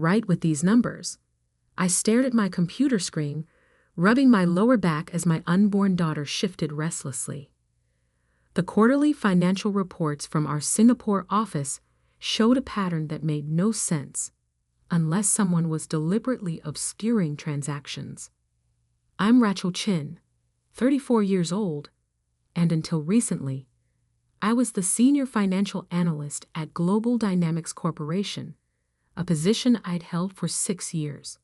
right with these numbers. I stared at my computer screen, rubbing my lower back as my unborn daughter shifted restlessly. The quarterly financial reports from our Singapore office showed a pattern that made no sense, unless someone was deliberately obscuring transactions. I'm Rachel Chin, 34 years old, and until recently, I was the senior financial analyst at Global Dynamics Corporation, a position I'd held for 6 years.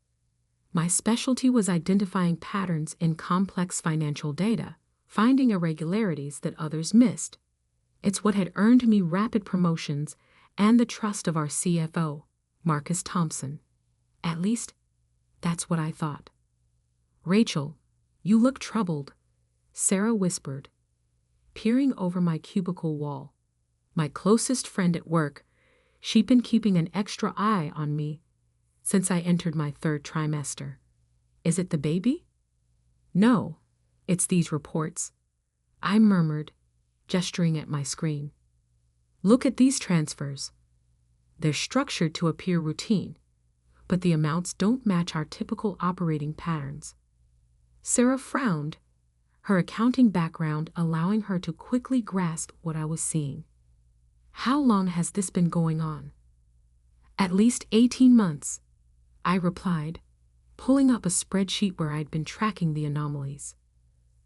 My specialty was identifying patterns in complex financial data, finding irregularities that others missed. It's what had earned me rapid promotions and the trust of our CFO, Marcus Thompson. At least, that's what I thought. "Rachel, you look troubled," Sarah whispered, peering over my cubicle wall. My closest friend at work, she'd been keeping an extra eye on me since I entered my 3rd trimester. "Is it the baby?" "No, it's these reports," I murmured, gesturing at my screen. "Look at these transfers. They're structured to appear routine, but the amounts don't match our typical operating patterns." Sarah frowned, her accounting background allowing her to quickly grasp what I was seeing. "How long has this been going on?" "At least 18 months, I replied, pulling up a spreadsheet where I'd been tracking the anomalies.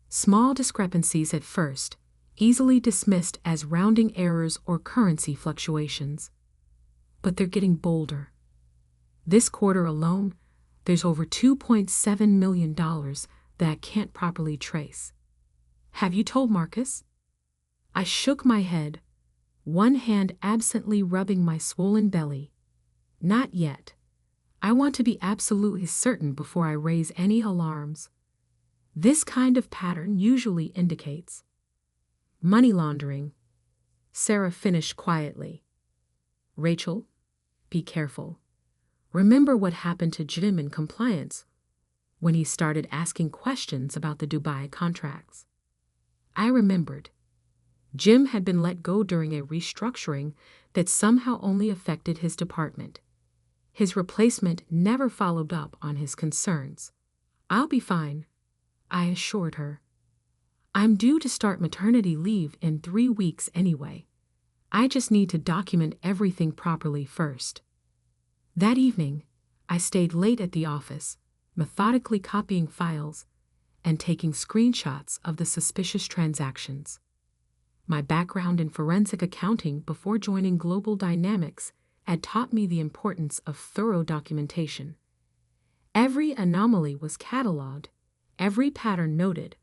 Small discrepancies at first, easily dismissed as rounding errors or currency fluctuations. But they're getting bolder. This quarter alone, there's over $2.7 million that I can't properly trace. Have you told Marcus? I shook my head, one hand absently rubbing my swollen belly. Not yet. I want to be absolutely certain before I raise any alarms. This kind of pattern usually indicates money laundering. Sarah finished quietly. Rachel, be careful. Remember what happened to Jim in compliance when he started asking questions about the Dubai contracts. I remembered. Jim had been let go during a restructuring that somehow only affected his department. His replacement never followed up on his concerns. I'll be fine, I assured her. I'm due to start maternity leave in 3 weeks anyway. I just need to document everything properly first. That evening, I stayed late at the office, methodically copying files and taking screenshots of the suspicious transactions. My background in forensic accounting before joining Global Dynamics had taught me the importance of thorough documentation. Every anomaly was cataloged, every pattern noted,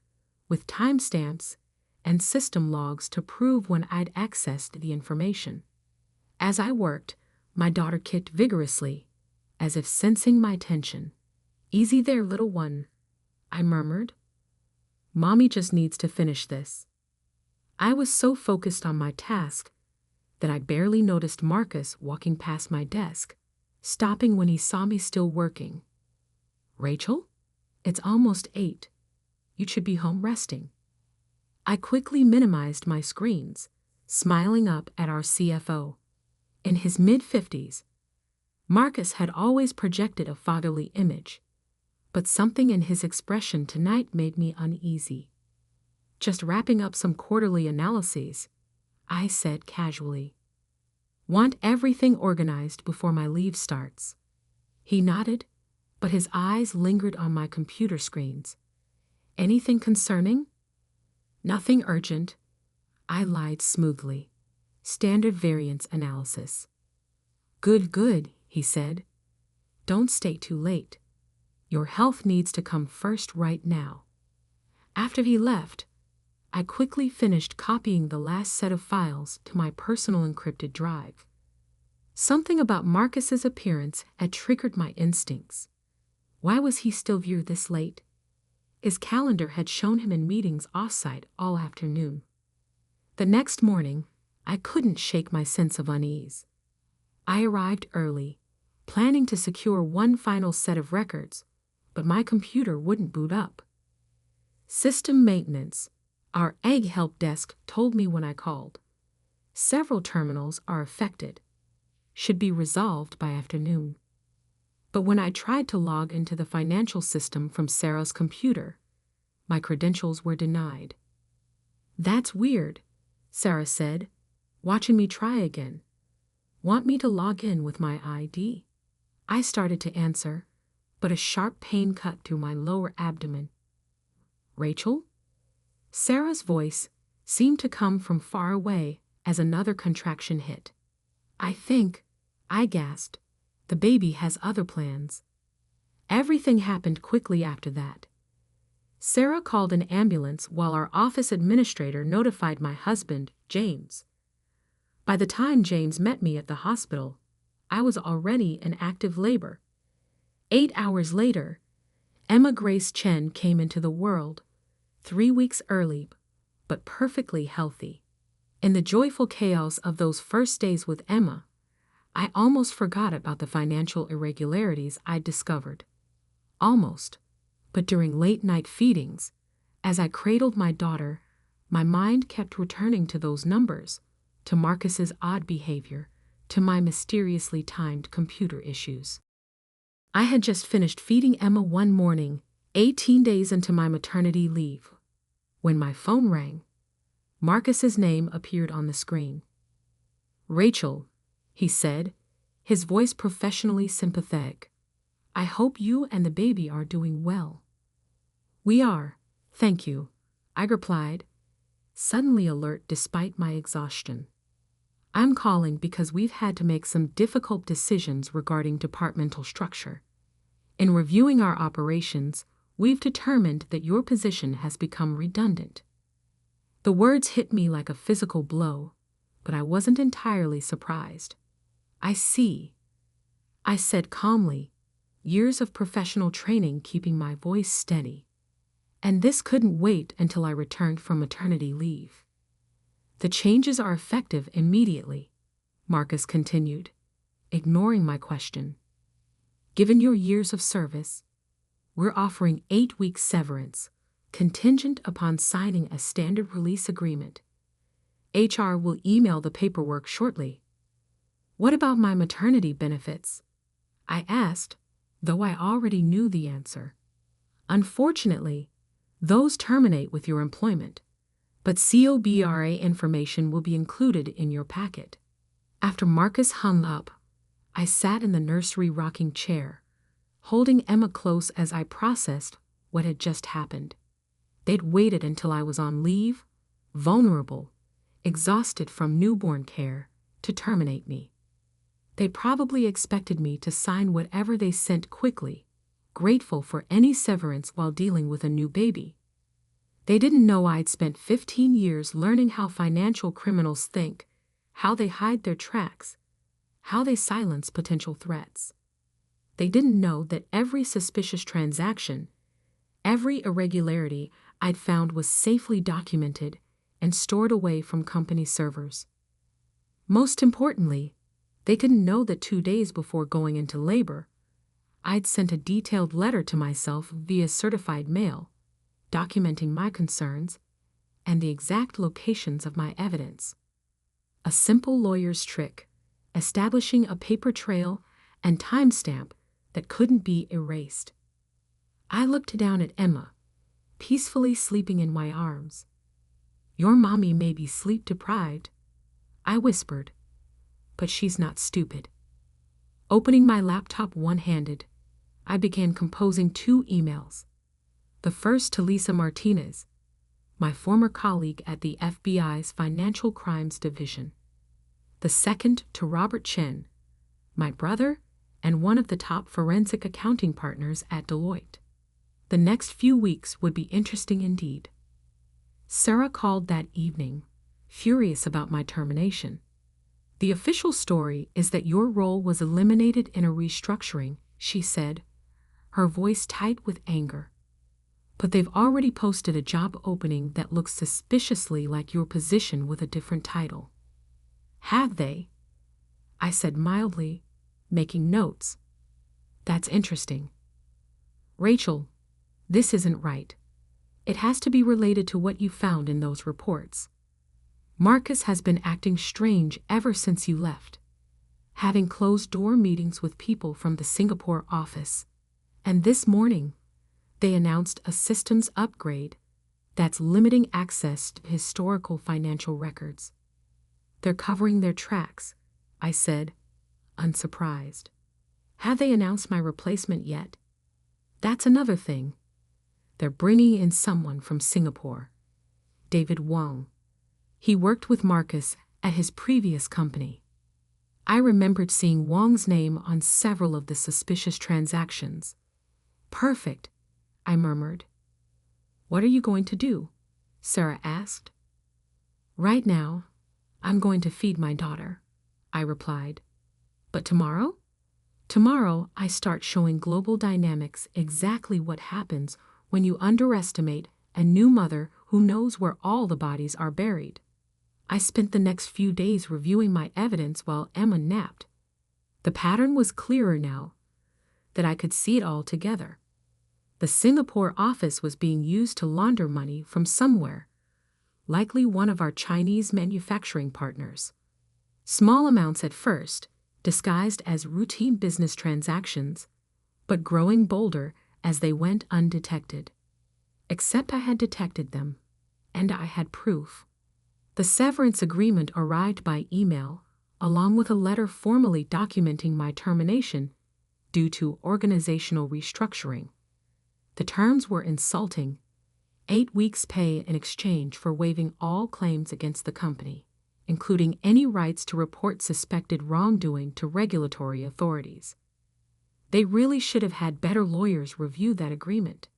with timestamps and system logs to prove when I'd accessed the information. As I worked, my daughter kicked vigorously, as if sensing my tension. Easy there, little one, I murmured. Mommy just needs to finish this. I was so focused on my task that I barely noticed Marcus walking past my desk, stopping when he saw me still working. Rachel, it's almost 8. You should be home resting. I quickly minimized my screens, smiling up at our CFO. In his mid-50s, Marcus had always projected a fatherly image, but something in his expression tonight made me uneasy. Just wrapping up some quarterly analyses, I said casually. Want everything organized before my leave starts. He nodded, but his eyes lingered on my computer screens. Anything concerning? Nothing urgent, I lied smoothly. Standard variance analysis. Good, he said. Don't stay too late. Your health needs to come first right now. After he left, I quickly finished copying the last set of files to my personal encrypted drive. Something about Marcus's appearance had triggered my instincts. Why was he still here this late? His calendar had shown him in meetings off-site all afternoon. The next morning, I couldn't shake my sense of unease. I arrived early, planning to secure one final set of records, but my computer wouldn't boot up. System maintenance, our egg help desk, told me when I called. Several terminals are affected. Should be resolved by afternoon. But when I tried to log into the financial system from Sarah's computer, my credentials were denied. "That's weird," Sarah said, watching me try again. "Want me to log in with my ID?" I started to answer, but a sharp pain cut through my lower abdomen. "Rachel?" Sarah's voice seemed to come from far away as another contraction hit. I gasped. "The baby has other plans." Everything happened quickly after that. Sarah called an ambulance while our office administrator notified my husband, James. By the time James met me at the hospital, I was already in active labor. 8 hours later, Emma Grace Chen came into the world, 3 weeks early, but perfectly healthy. In the joyful chaos of those first days with Emma, I almost forgot about the financial irregularities I'd discovered. Almost. But during late-night feedings, as I cradled my daughter, my mind kept returning to those numbers, to Marcus's odd behavior, to my mysteriously timed computer issues. I had just finished feeding Emma one morning, 18 days into my maternity leave, when my phone rang. Marcus's name appeared on the screen. "Rachel," he said, his voice professionally sympathetic. "I hope you and the baby are doing well." "We are, thank you," I replied, suddenly alert despite my exhaustion. "I'm calling because we've had to make some difficult decisions regarding departmental structure. In reviewing our operations, we've determined that your position has become redundant." The words hit me like a physical blow, but I wasn't entirely surprised. "I see," I said calmly, years of professional training keeping my voice steady. "And this couldn't wait until I returned from maternity leave." "The changes are effective immediately," Marcus continued, ignoring my question. "Given your years of service, we're offering 8 weeks severance, contingent upon signing a standard release agreement. HR will email the paperwork shortly." "What about my maternity benefits?" I asked, though I already knew the answer. "Unfortunately, those terminate with your employment, but COBRA information will be included in your packet." After Marcus hung up, I sat in the nursery rocking chair, holding Emma close as I processed what had just happened. They'd waited until I was on leave, vulnerable, exhausted from newborn care, to terminate me. They probably expected me to sign whatever they sent quickly, grateful for any severance while dealing with a new baby. They didn't know I'd spent 15 years learning how financial criminals think, how they hide their tracks, how they silence potential threats. They didn't know that every suspicious transaction, every irregularity I'd found was safely documented and stored away from company servers. Most importantly, they didn't know that 2 days before going into labor, I'd sent a detailed letter to myself via certified mail, documenting my concerns and the exact locations of my evidence. A simple lawyer's trick, establishing a paper trail and timestamp that couldn't be erased. I looked down at Emma, peacefully sleeping in my arms. "Your mommy may be sleep-deprived," I whispered, "but she's not stupid." Opening my laptop one-handed, I began composing 2 emails. The first to Lisa Martinez, my former colleague at the FBI's Financial Crimes Division. The second to Robert Chen, my brother and one of the top forensic accounting partners at Deloitte. The next few weeks would be interesting indeed. Sarah called that evening, furious about my termination. "The official story is that your role was eliminated in a restructuring," she said, her voice tight with anger. "But they've already posted a job opening that looks suspiciously like your position with a different title." "Have they?" I said mildly, making notes. "That's interesting." "Rachel, this isn't right. It has to be related to what you found in those reports. Marcus has been acting strange ever since you left. having closed-door meetings with people from the Singapore office. And this morning, they announced a systems upgrade that's limiting access to historical financial records. They're covering their tracks, I said, unsurprised. Have they announced my replacement yet? That's another thing. They're bringing in someone from Singapore, David Wong. He worked with Marcus at his previous company. I remembered seeing Wong's name on several of the suspicious transactions. Perfect, I murmured. What are you going to do? Sarah asked. Right now, I'm going to feed my daughter, I replied. But tomorrow? Tomorrow, I start showing Global Dynamics exactly what happens when you underestimate a new mother who knows where all the bodies are buried. I spent the next few days reviewing my evidence while Emma napped. The pattern was clearer now that I could see it all together. The Singapore office was being used to launder money from somewhere, likely one of our Chinese manufacturing partners. Small amounts at first, disguised as routine business transactions, but growing bolder as they went undetected. Except I had detected them, and I had proof. The severance agreement arrived by email, along with a letter formally documenting my termination due to organizational restructuring. The terms were insulting: 8 weeks' pay in exchange for waiving all claims against the company, including any rights to report suspected wrongdoing to regulatory authorities. They really should have had better lawyers review that agreement.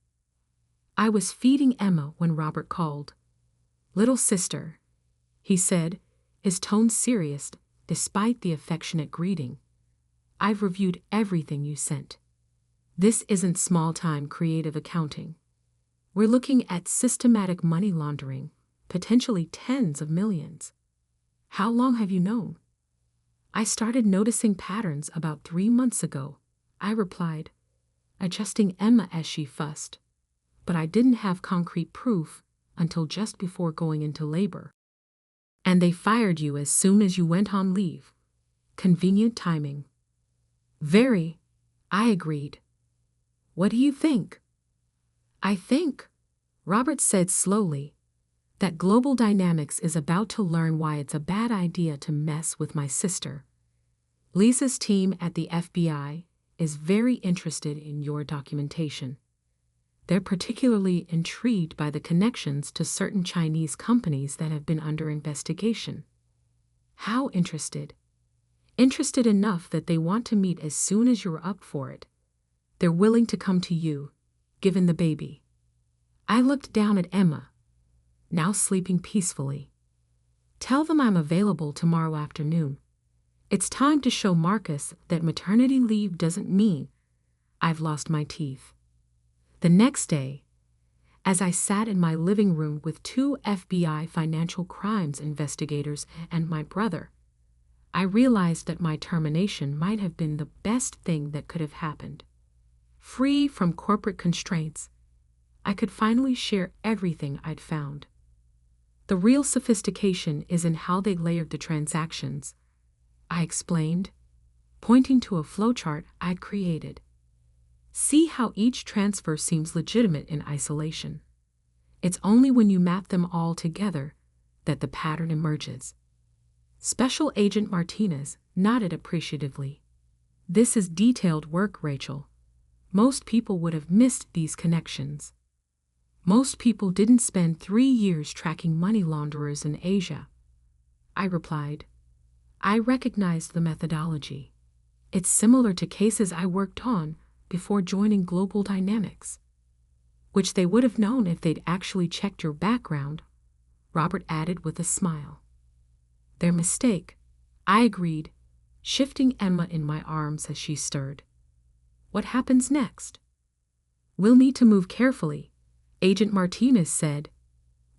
I was feeding Emma when Robert called. "Little sister," he said, his tone serious despite the affectionate greeting. "I've reviewed everything you sent. This isn't small-time creative accounting. We're looking at systematic money laundering, potentially tens of millions. How long have you known?" "I started noticing patterns about 3 months ago," I replied, adjusting Emma as she fussed. But I didn't have concrete proof until just before going into labor. "And they fired you as soon as you went on leave. Convenient timing." "Very," I agreed. "What do you think?" "I think," Robert said slowly, "that Global Dynamics is about to learn why it's a bad idea to mess with my sister. Lisa's team at the FBI is very interested in your documentation. They're particularly intrigued by the connections to certain Chinese companies that have been under investigation." "How interested?" "Interested enough that they want to meet as soon as you're up for it. They're willing to come to you, given the baby." I looked down at Emma, now sleeping peacefully. "Tell them I'm available tomorrow afternoon. It's time to show Marcus that maternity leave doesn't mean I've lost my teeth." The next day, as I sat in my living room with 2 FBI financial crimes investigators and my brother, I realized that my termination might have been the best thing that could have happened. Free from corporate constraints, I could finally share everything I'd found. The real sophistication is in how they layered the transactions, I explained, pointing to a flowchart I'd created. "See how each transfer seems legitimate in isolation. It's only when you map them all together that the pattern emerges." Special Agent Martinez nodded appreciatively. "This is detailed work, Rachel. Most people would have missed these connections. Most people didn't spend 3 years tracking money launderers in Asia." I replied. I recognized the methodology. It's similar to cases I worked on before joining Global Dynamics. "Which they would have known if they'd actually checked your background," Robert added with a smile. "Their mistake," I agreed, shifting Emma in my arms as she stirred. "What happens next?" "We'll need to move carefully," Agent Martinez said.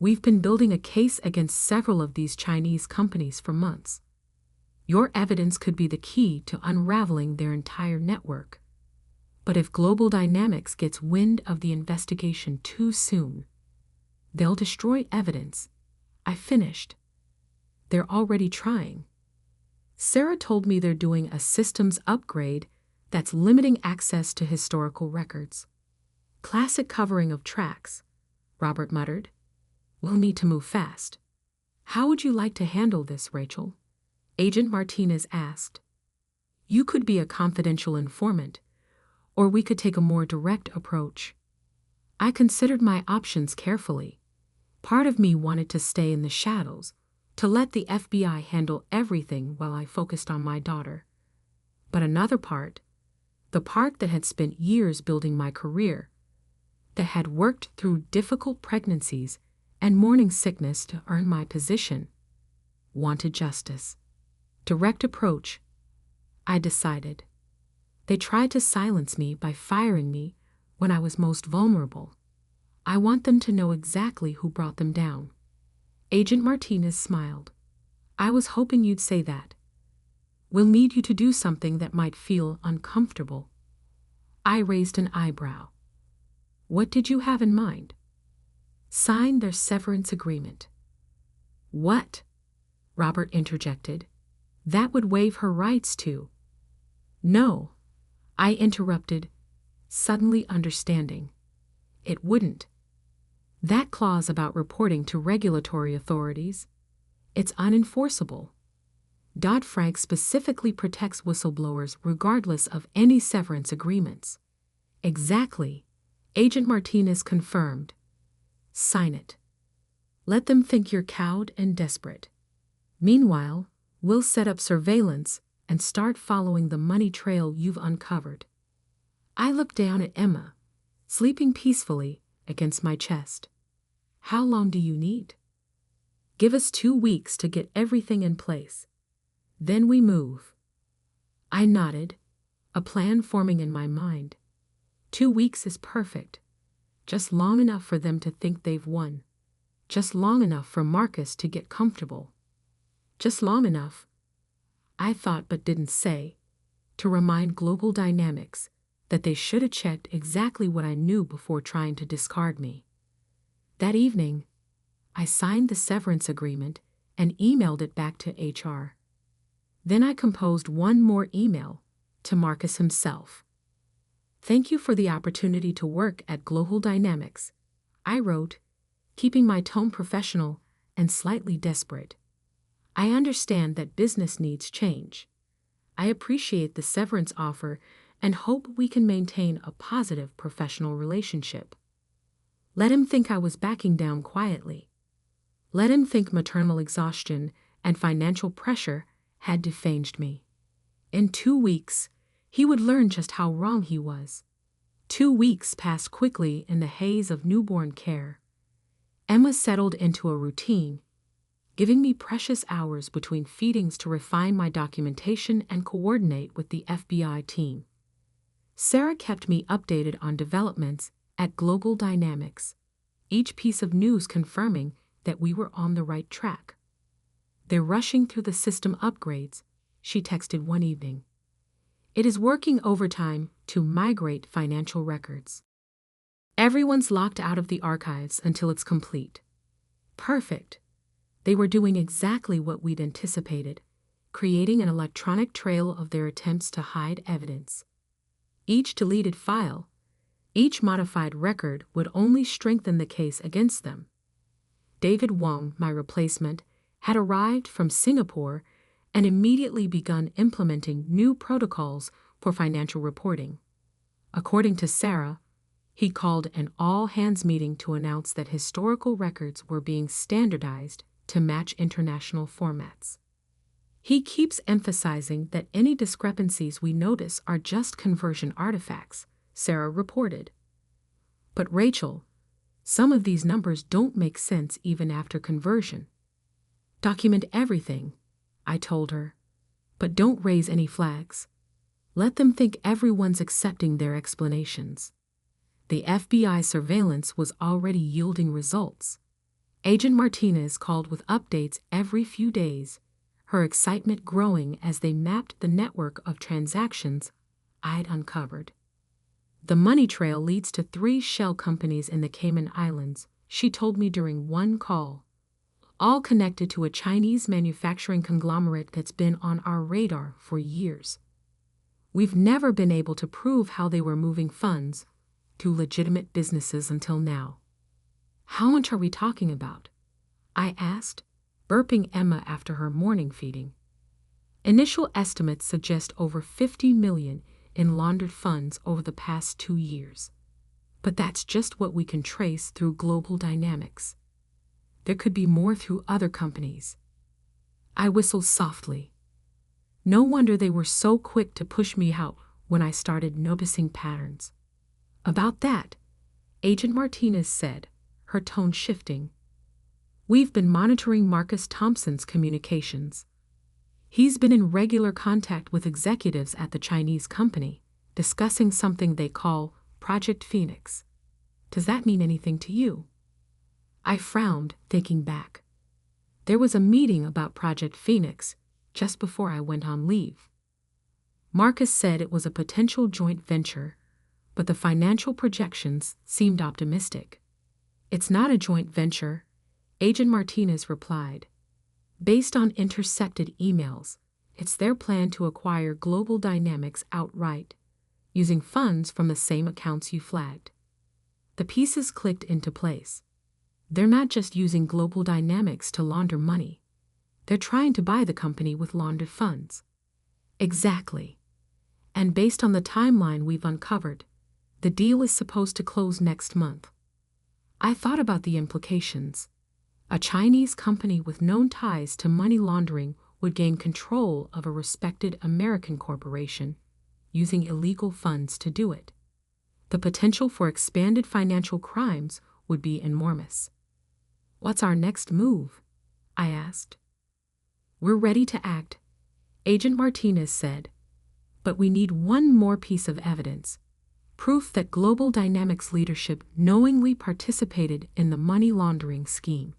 "We've been building a case against several of these Chinese companies for months. Your evidence could be the key to unraveling their entire network. But if Global Dynamics gets wind of the investigation too soon, they'll destroy evidence," I finished. "They're already trying." Sarah told me they're doing a systems upgrade that's limiting access to historical records. Classic covering of tracks, Robert muttered. We'll need to move fast. How would you like to handle this, Rachel? Agent Martinez asked. You could be a confidential informant, or we could take a more direct approach. I considered my options carefully. Part of me wanted to stay in the shadows, to let the FBI handle everything while I focused on my daughter. But another part, the part that had spent years building my career, that had worked through difficult pregnancies and morning sickness to earn my position, wanted justice. Direct approach, I decided. They tried to silence me by firing me when I was most vulnerable. I want them to know exactly who brought them down. Agent Martinez smiled. I was hoping you'd say that. We'll need you to do something that might feel uncomfortable. I raised an eyebrow. What did you have in mind? Sign their severance agreement. What? Robert interjected. That would waive her rights to. No, I interrupted, suddenly understanding. It wouldn't. That clause about reporting to regulatory authorities, it's unenforceable. Dodd-Frank specifically protects whistleblowers regardless of any severance agreements. Exactly, Agent Martinez confirmed. Sign it. Let them think you're cowed and desperate. Meanwhile, we'll set up surveillance and start following the money trail you've uncovered. I looked down at Emma, sleeping peacefully against my chest. How long do you need? Give us 2 weeks to get everything in place. Then we move. I nodded, a plan forming in my mind. 2 weeks is perfect. Just long enough for them to think they've won. Just long enough for Marcus to get comfortable. Just long enough, I thought but didn't say, to remind Global Dynamics that they should have checked exactly what I knew before trying to discard me. That evening, I signed the severance agreement and emailed it back to HR. Then I composed one more email to Marcus himself. Thank you for the opportunity to work at Global Dynamics, I wrote, keeping my tone professional and slightly desperate. I understand that business needs change. I appreciate the severance offer and hope we can maintain a positive professional relationship. Let him think I was backing down quietly. Let him think maternal exhaustion and financial pressure had defanged me. In 2 weeks, he would learn just how wrong he was. 2 weeks passed quickly in the haze of newborn care. Emma settled into a routine, giving me precious hours between feedings to refine my documentation and coordinate with the FBI team. Sarah kept me updated on developments at Global Dynamics, each piece of news confirming that we were on the right track. They're rushing through the system upgrades, she texted one evening. It is working overtime to migrate financial records. Everyone's locked out of the archives until it's complete. Perfect. They were doing exactly what we'd anticipated, creating an electronic trail of their attempts to hide evidence. Each deleted file, each modified record would only strengthen the case against them. David Wong, my replacement, had arrived from Singapore and immediately begun implementing new protocols for financial reporting. According to Sarah, he called an all-hands meeting to announce that historical records were being standardized to match international formats. He keeps emphasizing that any discrepancies we notice are just conversion artifacts, Sarah reported. But Rachel, some of these numbers don't make sense even after conversion. Document everything, I told her, but don't raise any flags. Let them think everyone's accepting their explanations. The FBI surveillance was already yielding results. Agent Martinez called with updates every few days, her excitement growing as they mapped the network of transactions I'd uncovered. The money trail leads to 3 shell companies in the Cayman Islands, she told me during one call. all connected to a Chinese manufacturing conglomerate that's been on our radar for years. We've never been able to prove how they were moving funds to legitimate businesses until now. How much are we talking about? I asked, burping Emma after her morning feeding. Initial estimates suggest over 50 million in laundered funds over the past 2 years. But that's just what we can trace through global dynamics. There could be more through other companies. I whistled softly. No wonder they were so quick to push me out when I started noticing patterns. About that, Agent Martinez said, her tone shifting. We've been monitoring Marcus Thompson's communications. He's been in regular contact with executives at the Chinese company, discussing something they call Project Phoenix. Does that mean anything to you? I frowned, thinking back. There was a meeting about Project Phoenix just before I went on leave. Marcus said it was a potential joint venture, but the financial projections seemed optimistic. It's not a joint venture, Agent Martinez replied. Based on intercepted emails, it's their plan to acquire Global Dynamics outright, using funds from the same accounts you flagged. The pieces clicked into place. They're not just using Global Dynamics to launder money. They're trying to buy the company with laundered funds. Exactly. And based on the timeline we've uncovered, the deal is supposed to close next month. I thought about the implications. A Chinese company with known ties to money laundering would gain control of a respected American corporation, using illegal funds to do it. The potential for expanded financial crimes would be enormous. What's our next move? I asked. We're ready to act, Agent Martinez said, but we need one more piece of evidence. Proof that Global Dynamics leadership knowingly participated in the money laundering scheme.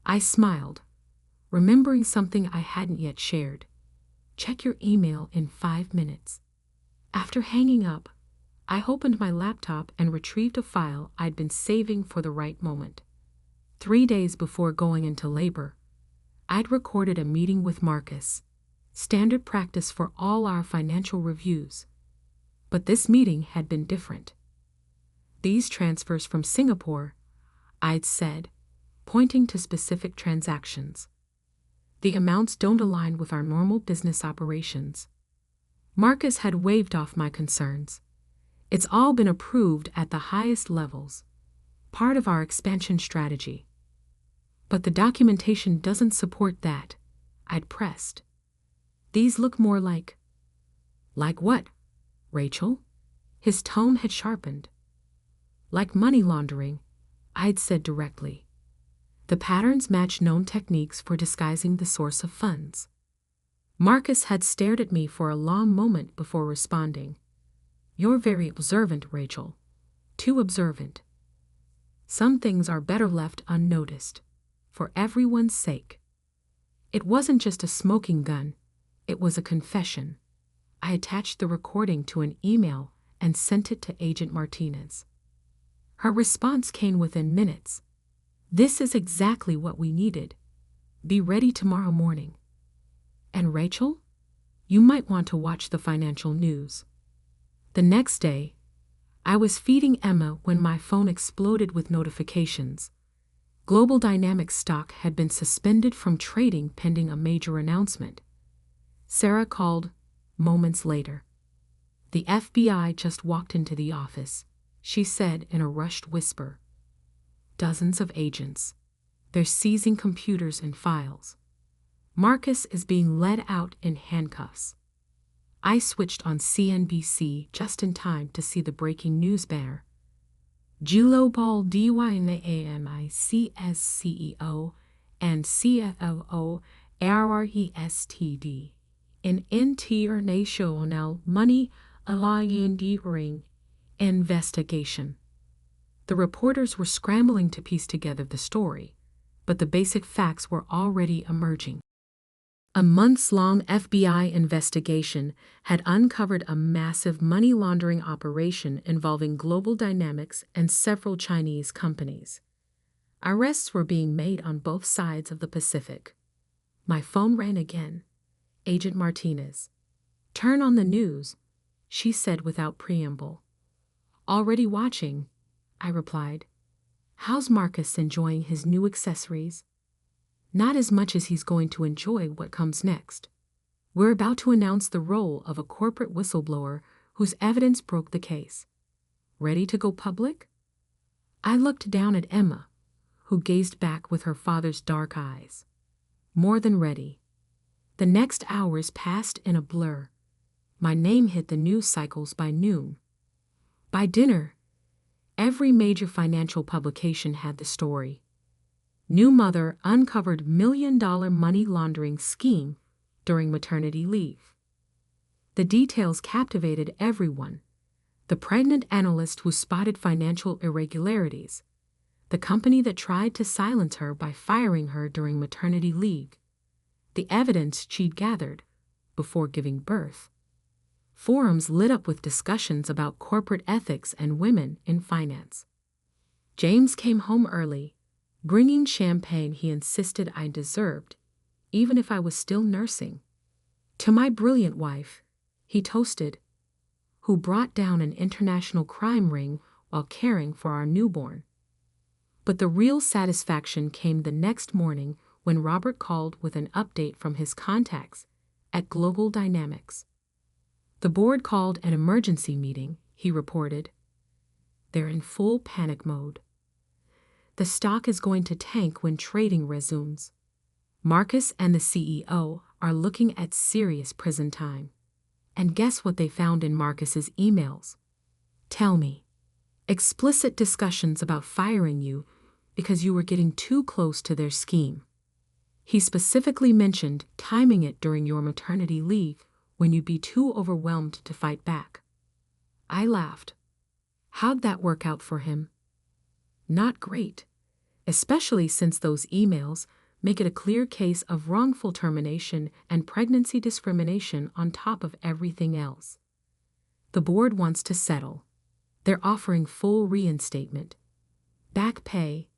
I smiled, remembering something I hadn't yet shared. Check your email in 5 minutes. After hanging up, I opened my laptop and retrieved a file I'd been saving for the right moment. 3 days before going into labor, I'd recorded a meeting with Marcus, standard practice for all our financial reviews. But this meeting had been different. These transfers from Singapore, I'd said, pointing to specific transactions. The amounts don't align with our normal business operations. Marcus had waved off my concerns. It's all been approved at the highest levels, part of our expansion strategy. But the documentation doesn't support that, I'd pressed. These look more like... Like what, Rachel? His tone had sharpened. Like money laundering, I'd said directly. The patterns match known techniques for disguising the source of funds. Marcus had stared at me for a long moment before responding. You're very observant, Rachel. Too observant. Some things are better left unnoticed, for everyone's sake. It wasn't just a smoking gun, it was a confession. I attached the recording to an email and sent it to Agent Martinez. Her response came within minutes. This is exactly what we needed. Be ready tomorrow morning. And Rachel, you might want to watch the financial news. The next day, I was feeding Emma when my phone exploded with notifications. Global Dynamics stock had been suspended from trading pending a major announcement. Sarah called moments later. The FBI just walked into the office, she said in a rushed whisper. Dozens of agents. They're seizing computers and files. Marcus is being led out in handcuffs. I switched on CNBC just in time to see the breaking news banner. Global Dynamics CEO and CFO arrested in international money laundering investigation. The reporters were scrambling to piece together the story, but the basic facts were already emerging. A months-long FBI investigation had uncovered a massive money laundering operation involving Global Dynamics and several Chinese companies. Arrests were being made on both sides of the Pacific. My phone rang again. Agent Martinez. Turn on the news, she said without preamble. Already watching, I replied. How's Marcus enjoying his new accessories? Not as much as he's going to enjoy what comes next. We're about to announce the role of a corporate whistleblower whose evidence broke the case. Ready to go public? I looked down at Emma, who gazed back with her father's dark eyes. More than ready. The next hours passed in a blur. My name hit the news cycles by noon. By dinner, every major financial publication had the story. New mother uncovered $1 million money laundering scheme during maternity leave. The details captivated everyone. The pregnant analyst who spotted financial irregularities. The company that tried to silence her by firing her during maternity leave. The evidence she'd gathered before giving birth. Forums lit up with discussions about corporate ethics and women in finance. James came home early, bringing champagne he insisted I deserved, even if I was still nursing. To my brilliant wife, he toasted, who brought down an international crime ring while caring for our newborn. But the real satisfaction came the next morning when Robert called with an update from his contacts at Global Dynamics. The board called an emergency meeting, he reported. They're in full panic mode. The stock is going to tank when trading resumes. Marcus and the CEO are looking at serious prison time. And guess what they found in Marcus's emails? Tell me. Explicit discussions about firing you because you were getting too close to their scheme. He specifically mentioned timing it during your maternity leave when you'd be too overwhelmed to fight back. I laughed. How'd that work out for him? Not great, especially since those emails make it a clear case of wrongful termination and pregnancy discrimination on top of everything else. The board wants to settle. They're offering full reinstatement, back pay,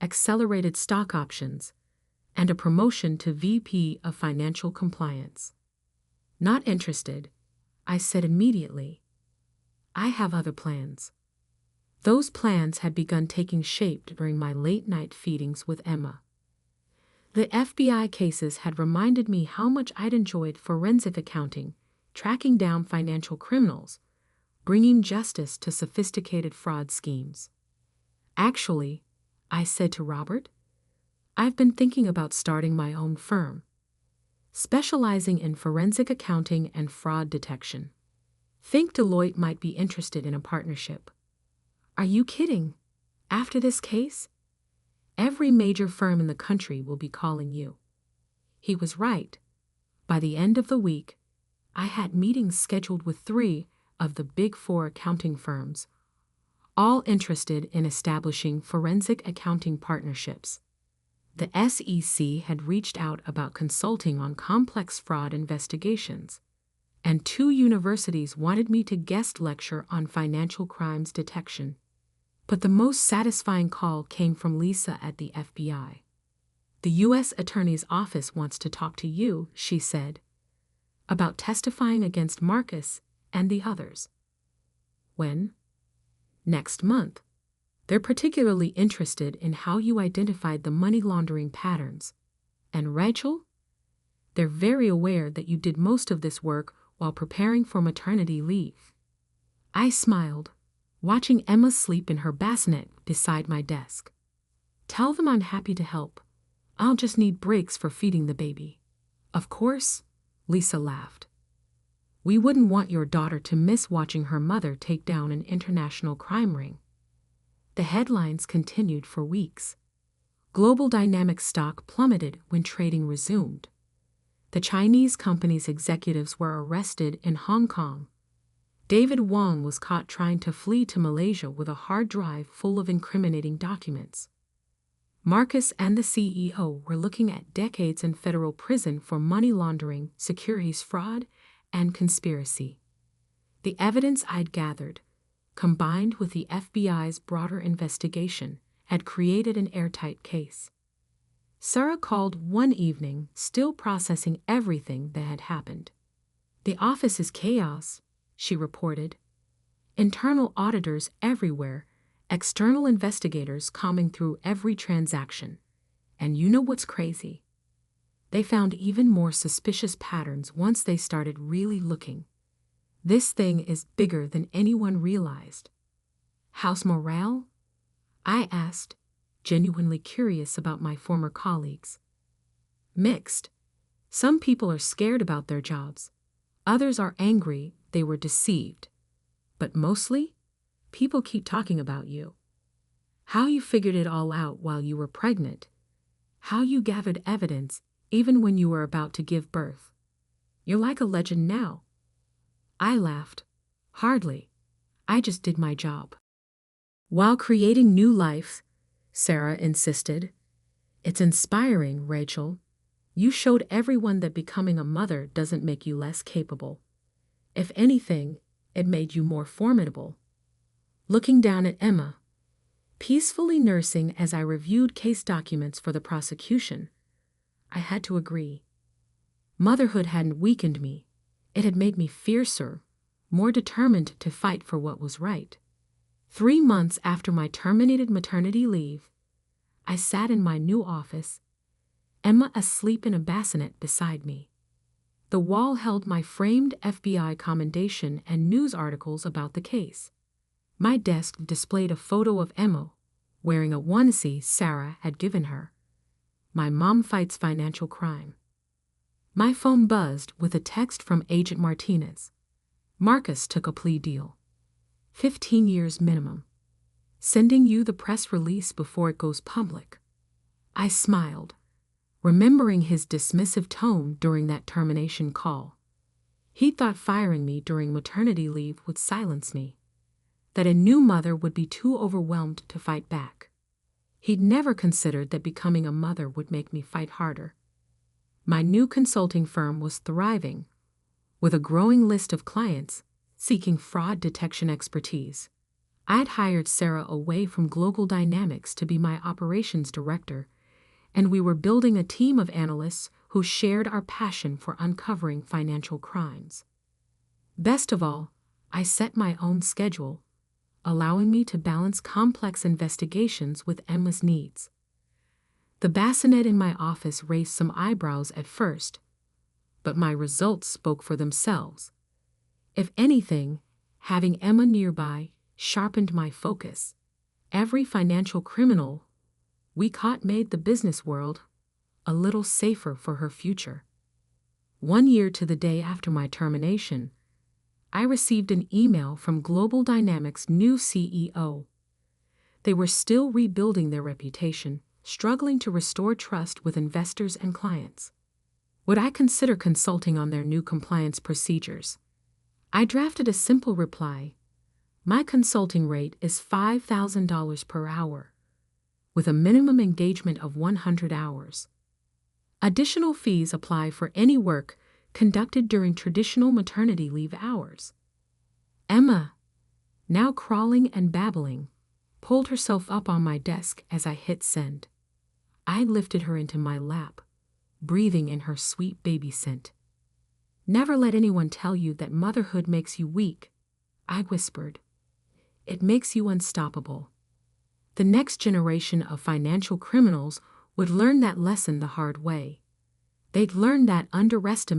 accelerated stock options, and a promotion to VP of Financial Compliance. Not interested, I said immediately. I have other plans. Those plans had begun taking shape during my late-night feedings with Emma. The FBI cases had reminded me how much I'd enjoyed forensic accounting, tracking down financial criminals, bringing justice to sophisticated fraud schemes. Actually, I said to Robert, I've been thinking about starting my own firm, specializing in forensic accounting and fraud detection. Think Deloitte might be interested in a partnership. Are you kidding? After this case? Every major firm in the country will be calling you. He was right. By the end of the week, I had meetings scheduled with 3 of the Big 4 accounting firms, all interested in establishing forensic accounting partnerships. The SEC had reached out about consulting on complex fraud investigations, and 2 universities wanted me to guest lecture on financial crimes detection. But the most satisfying call came from Lisa at the FBI. The U.S. Attorney's Office wants to talk to you, she said, about testifying against Marcus and the others. When? Next month. They're particularly interested in how you identified the money laundering patterns. And Rachel? They're very aware that you did most of this work while preparing for maternity leave. I smiled, watching Emma sleep in her bassinet beside my desk. Tell them I'm happy to help. I'll just need breaks for feeding the baby. Of course, Lisa laughed. We wouldn't want your daughter to miss watching her mother take down an international crime ring. The headlines continued for weeks. Global Dynamics stock plummeted when trading resumed. The Chinese company's executives were arrested in Hong Kong. David Wong was caught trying to flee to Malaysia with a hard drive full of incriminating documents. Marcus and the CEO were looking at decades in federal prison for money laundering, securities fraud, and conspiracy. The evidence I'd gathered, combined with the FBI's broader investigation had created an airtight case. Sarah called one evening, still processing everything that had happened. "The office is chaos," she reported. "Internal auditors everywhere, external investigators combing through every transaction. And you know what's crazy? They found even more suspicious patterns once they started really looking. This thing is bigger than anyone realized." "How's morale?" I asked, genuinely curious about my former colleagues. "Mixed. Some people are scared about their jobs. Others are angry they were deceived. But mostly, people keep talking about you. How you figured it all out while you were pregnant. How you gathered evidence even when you were about to give birth. You're like a legend now." I laughed. "Hardly. I just did my job." "While creating new life," Sarah insisted. "It's inspiring, Rachel. You showed everyone that becoming a mother doesn't make you less capable. If anything, it made you more formidable." Looking down at Emma, peacefully nursing as I reviewed case documents for the prosecution, I had to agree. Motherhood hadn't weakened me. It had made me fiercer, more determined to fight for what was right. 3 months after my terminated maternity leave, I sat in my new office, Emma asleep in a bassinet beside me. The wall held my framed FBI commendation and news articles about the case. My desk displayed a photo of Emma wearing a onesie Sarah had given her. My mom fights financial crime. My phone buzzed with a text from Agent Martinez. "Marcus took a plea deal. 15 years minimum. Sending you the press release before it goes public." I smiled, remembering his dismissive tone during that termination call. He thought firing me during maternity leave would silence me, that a new mother would be too overwhelmed to fight back. He'd never considered that becoming a mother would make me fight harder. My new consulting firm was thriving, with a growing list of clients seeking fraud detection expertise. I had hired Sarah away from Global Dynamics to be my operations director, and we were building a team of analysts who shared our passion for uncovering financial crimes. Best of all, I set my own schedule, allowing me to balance complex investigations with Emma's needs. The bassinet in my office raised some eyebrows at first, but my results spoke for themselves. If anything, having Emma nearby sharpened my focus. Every financial criminal we caught made the business world a little safer for her future. 1 year to the day after my termination, I received an email from Global Dynamics' new CEO. They were still rebuilding their reputation, struggling to restore trust with investors and clients. Would I consider consulting on their new compliance procedures? I drafted a simple reply. My consulting rate is $5,000 per hour, with a minimum engagement of 100 hours. Additional fees apply for any work conducted during traditional maternity leave hours. Emma, now crawling and babbling, pulled herself up on my desk as I hit send. I lifted her into my lap, breathing in her sweet baby scent. "Never let anyone tell you that motherhood makes you weak," I whispered. "It makes you unstoppable." The next generation of financial criminals would learn that lesson the hard way. They'd learn that underestimating